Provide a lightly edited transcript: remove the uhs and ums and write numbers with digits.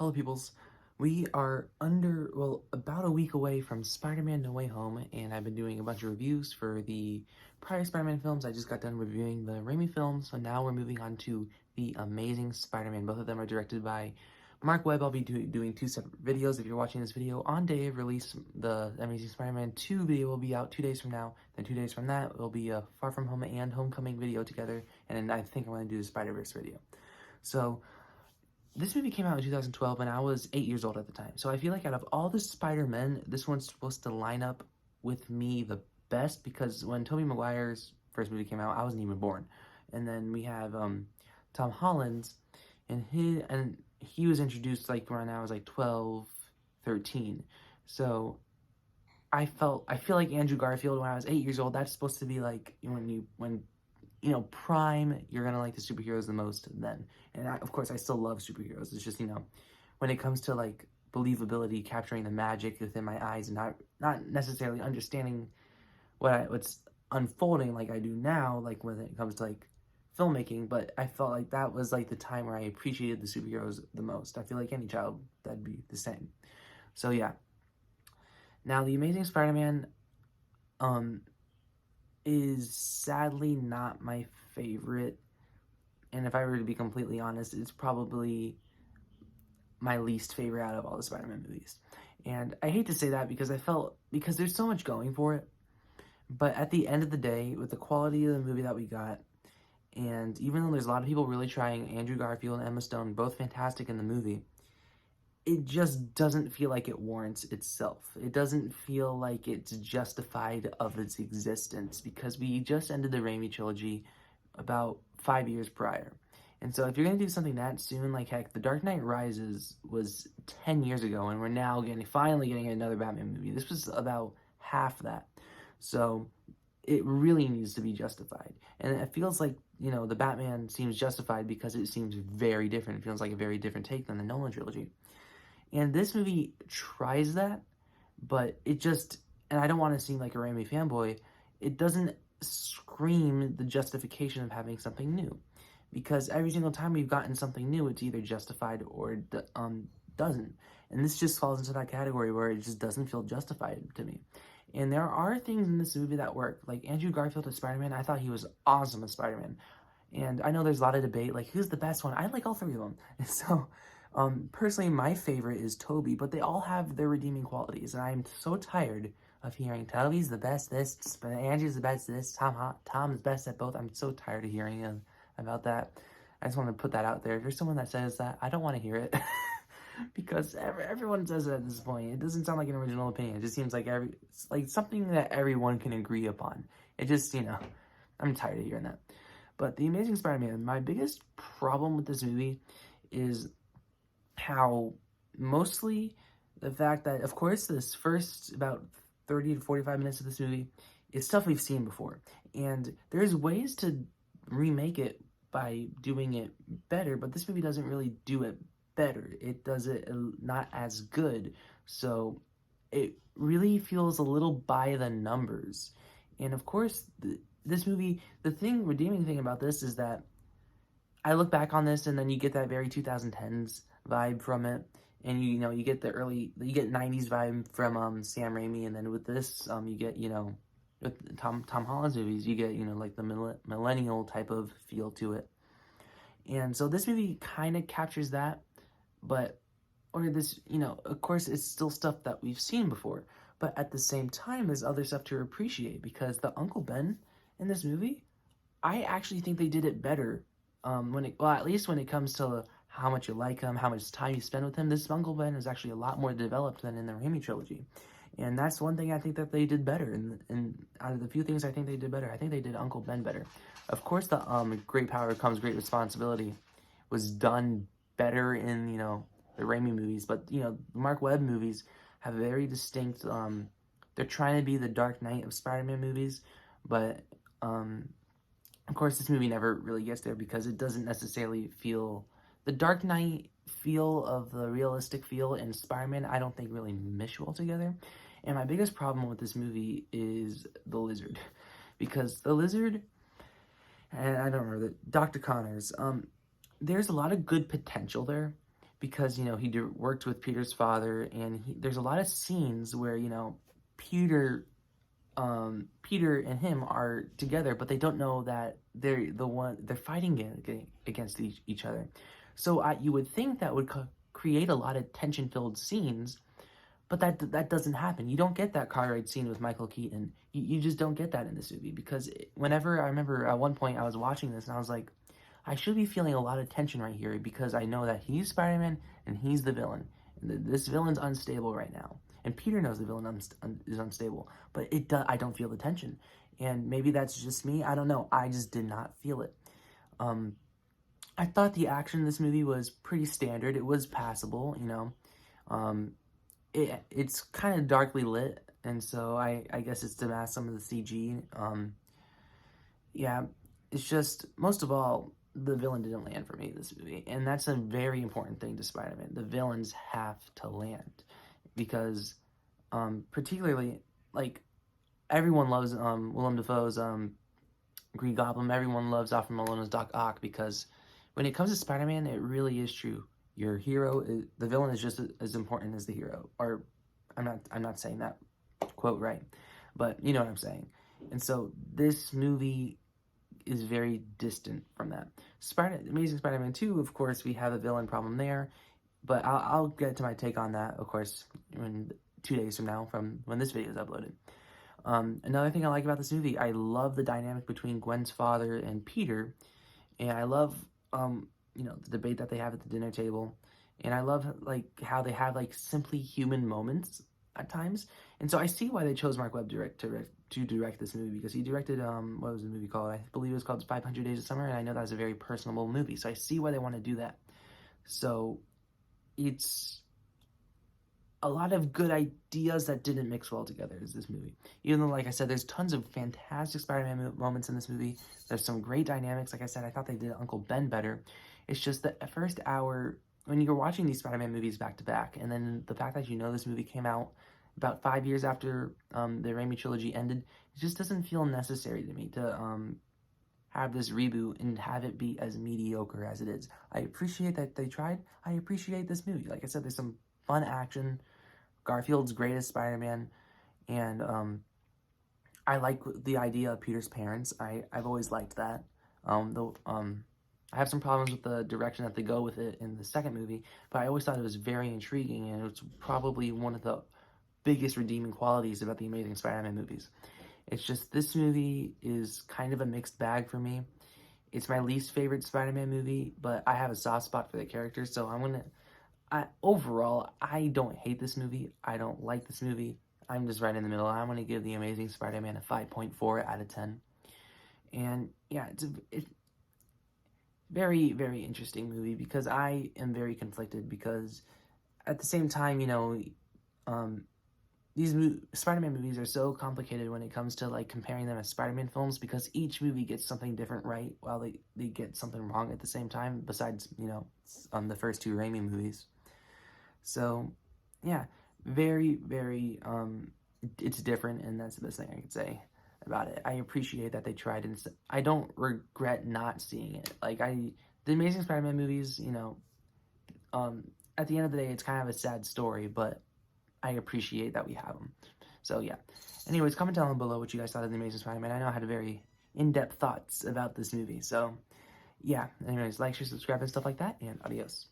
Hello, peoples. We are about a week away from Spider-Man No Way Home, and I've been doing a bunch of reviews for the prior Spider-Man films. I just got done reviewing the Raimi films, so now we're moving on to the Amazing Spider-Man. Both of them are directed by Mark Webb. I'll be doing two separate videos. If you're watching this video on day of release, the Amazing Spider-Man 2 video will be out 2 days from now. Then 2 days from that, will be a Far From Home and Homecoming video together, and then I think I'm going to do the Spider-Verse video. So, this movie came out in 2012, and I was 8 years old at the time. So I feel like out of all the Spider-Men, this one's supposed to line up with me the best, because when Tobey Maguire's first movie came out, I wasn't even born. And then we have Tom Holland's, and he was introduced like around I was like 12, 13. So I feel like Andrew Garfield when I was 8 years old. That's supposed to be like when prime, you're gonna like the superheroes the most then. And of course, I still love superheroes. It's just, when it comes to like believability, capturing the magic within my eyes, and not necessarily understanding what's unfolding like I do now, like when it comes to like filmmaking. But I felt like that was like the time where I appreciated the superheroes the most. I feel like any child, that'd be the same. So yeah. Now, The Amazing Spider-Man, is sadly not my favorite, and if I were to be completely honest, it's probably my least favorite out of all the Spider-Man movies. And I hate to say that because because there's so much going for it, but at the end of the day, with the quality of the movie that we got, and even though there's a lot of people really trying, Andrew Garfield and Emma Stone, both fantastic in the movie, it just doesn't feel like it warrants itself. It doesn't feel like it's justified of its existence, because we just ended the Raimi trilogy about 5 years prior. And so if you're going to do something that soon, like heck, The Dark Knight Rises was 10 years ago, and we're now finally getting another Batman movie. This was about half that. So it really needs to be justified. And it feels like, the Batman seems justified because it seems very different. It feels like a very different take than the Nolan trilogy. And this movie tries that, but and I don't want to seem like a Raimi fanboy, it doesn't scream the justification of having something new. Because every single time we've gotten something new, it's either justified or doesn't. And this just falls into that category where it just doesn't feel justified to me. And there are things in this movie that work. Like Andrew Garfield as Spider-Man, I thought he was awesome as Spider-Man. And I know there's a lot of debate, like, who's the best one? I like all three of them. And so, personally, my favorite is Tobey, but they all have their redeeming qualities. And I'm so tired of hearing Tobey's the best this, Andrew's the best this, Tom is best at both. I'm so tired of hearing about that. I just want to put that out there. If you're someone that says that, I don't want to hear it. Because everyone says it at this point. It doesn't sound like an original opinion. It just seems like it's like something that everyone can agree upon. It just, I'm tired of hearing that. But The Amazing Spider-Man, my biggest problem with this movie is how mostly the fact that, of course, this first about 30 to 45 minutes of this movie is stuff we've seen before. And there's ways to remake it by doing it better, but this movie doesn't really do it better. It does it not as good. So it really feels a little by the numbers. And of course, this movie, the redeeming thing about this is that I look back on this and then you get that very 2010s vibe from it. And you get you get 90s vibe from Sam Raimi, and then with this, you get, with Tom Holland's movies, you get, like the millennial type of feel to it. And so this movie kind of captures that, of course, it's still stuff that we've seen before, but at the same time, there's other stuff to appreciate, because the Uncle Ben in this movie, I actually think they did it better, at least when it comes to how much you like him, how much time you spend with him. This Uncle Ben is actually a lot more developed than in the Raimi trilogy. And that's one thing I think that they did better. And out of the few things I think they did better, I think they did Uncle Ben better. Of course, the great power comes great responsibility was done better in, the Raimi movies. But, the Mark Webb movies have very distinct, they're trying to be the Dark Knight of Spider-Man movies. But, of course, this movie never really gets there, because it doesn't necessarily feel... The Dark Knight feel of the realistic feel and Spider-Man, I don't think really mesh well together. And my biggest problem with this movie is the Lizard. Because the Lizard, and I don't remember, Dr. Connors, there's a lot of good potential there, because, he worked with Peter's father, and there's a lot of scenes where, Peter Peter and him are together, but they don't know that they're fighting against each other. So you would think that would create a lot of tension-filled scenes, but that doesn't happen. You don't get that car ride scene with Michael Keaton. You just don't get that in this movie, because whenever I remember at one point I was watching this and I was like, I should be feeling a lot of tension right here, because I know that he's Spider-Man and he's the villain. And this villain's unstable right now. And Peter knows the villain is unstable, but I don't feel the tension. And maybe that's just me. I don't know. I just did not feel it. I thought the action in this movie was pretty standard. It was passable, Um, it's kind of darkly lit, and so I guess it's to mask some of the CG. Yeah, it's just, most of all, the villain didn't land for me this movie, and that's a very important thing to Spider-Man. The villains have to land, because particularly, like, everyone loves Willem Dafoe's Green Goblin. Everyone loves Alfred Molina's Doc Ock, because when it comes to Spider-Man, it really is true. Your hero, the villain is just as important as the hero. Or I'm not saying that quote right, but you know what I'm saying. And so this movie is very distant from that. Amazing Spider-Man 2, of course, we have a villain problem there, but I'll get to my take on that, of course, in 2 days from now, from when this video is uploaded. Another thing I like about this movie, I love the dynamic between Gwen's father and Peter, and I love, the debate that they have at the dinner table, and I love, like, how they have, like, simply human moments at times. And so I see why they chose Mark Webb to direct this movie, because he directed, what was the movie called? I believe it was called 500 Days of Summer, and I know that was a very personable movie, so I see why they want to do that. So it's a lot of good ideas that didn't mix well together is this movie. Even though, like I said, there's tons of fantastic Spider-Man moments in this movie. There's some great dynamics. Like I said, I thought they did Uncle Ben better. It's just that first hour, when you're watching these Spider-Man movies back to back, and then the fact that this movie came out about 5 years after the Raimi trilogy ended, it just doesn't feel necessary to me to have this reboot and have it be as mediocre as it is. I appreciate that they tried. I appreciate this movie. Like I said, there's some fun action. Garfield's great as Spider-Man, and I like the idea of Peter's parents. I've always liked that. Though I have some problems with the direction that they go with it in the second movie, but I always thought it was very intriguing, and it's probably one of the biggest redeeming qualities about the Amazing Spider-Man movies. It's just, this movie is kind of a mixed bag for me. It's my least favorite Spider-Man movie, but I have a soft spot for the characters, so overall, I don't hate this movie. I don't like this movie. I'm just right in the middle. I'm going to give The Amazing Spider-Man a 5.4 out of 10. And yeah, it's very, very interesting movie, because I am very conflicted, because at the same time, these Spider-Man movies are so complicated when it comes to, like, comparing them as Spider-Man films, because each movie gets something different right, while they get something wrong at the same time, besides, the first two Raimi movies. So, yeah, very, very, it's different, and that's the best thing I could say about it. I appreciate that they tried, and I don't regret not seeing it. Like, the Amazing Spider-Man movies, at the end of the day, it's kind of a sad story, but I appreciate that we have them. So, yeah. Anyways, comment down below what you guys thought of The Amazing Spider-Man. I know I had very in-depth thoughts about this movie, so, yeah. Anyways, like, share, subscribe, and stuff like that, and adios.